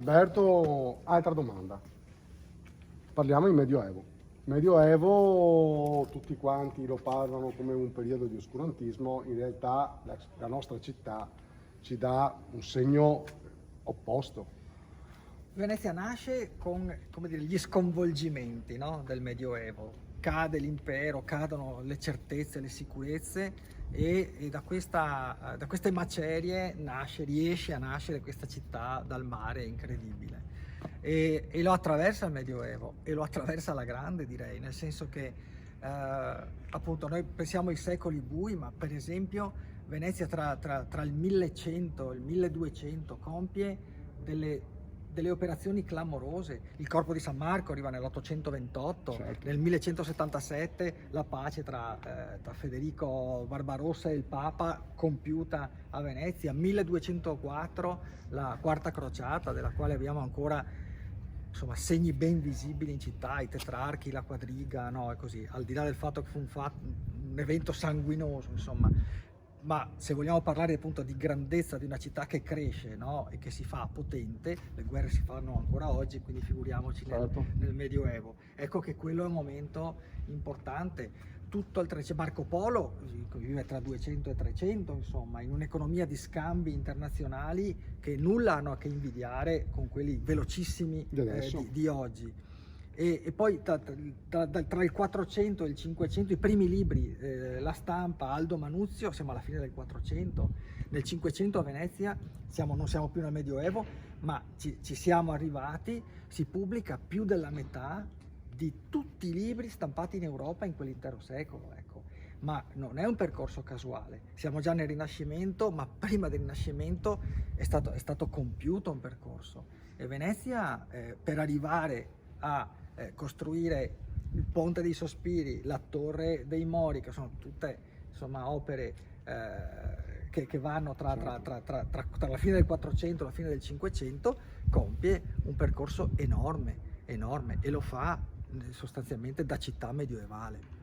Berto, altra domanda. Parliamo di Medioevo. Medioevo, tutti quanti lo parlano come un periodo di oscurantismo, in realtà la nostra città ci dà un segno opposto. Venezia nasce con, come dire, gli sconvolgimenti, no, del Medioevo. Cade l'impero, cadono le certezze, le sicurezze e da queste macerie riesce a nascere questa città dal mare incredibile. E lo attraversa il Medioevo e lo attraversa alla grande, direi, nel senso che appunto noi pensiamo ai secoli bui, ma per esempio Venezia tra il 1100 e il 1200 compie delle operazioni clamorose. Il Corpo di San Marco arriva nell'828, Certo. nel 1177 la pace tra Federico Barbarossa e il Papa compiuta a Venezia, 1204 la Quarta Crociata, della quale abbiamo ancora insomma segni ben visibili in città, i tetrarchi, la quadriga, no, e così, al di là del fatto che fu un evento sanguinoso, insomma. Ma se vogliamo parlare appunto di grandezza di una città che cresce, no? E che si fa potente, le guerre si fanno ancora oggi, quindi figuriamoci Certo. nel Medioevo. Ecco che quello è un momento importante. Tutto il 300, Marco Polo vive tra 200 e 300, insomma, in un'economia di scambi internazionali che nulla hanno a che invidiare con quelli velocissimi di oggi. E poi tra il 400 e il 500 i primi libri, la stampa, Aldo Manuzio, siamo alla fine del 400, nel 500 a Venezia non siamo più nel Medioevo, ma ci siamo arrivati, si pubblica più della metà di tutti i libri stampati in Europa in quell'intero secolo, ecco. Ma non è un percorso casuale, siamo già nel Rinascimento, ma prima del Rinascimento è stato compiuto un percorso e Venezia per arrivare a costruire il Ponte dei Sospiri, la Torre dei Mori, che sono tutte insomma opere che vanno tra la fine del 400 e la fine del 500, compie un percorso enorme e lo fa sostanzialmente da città medioevale.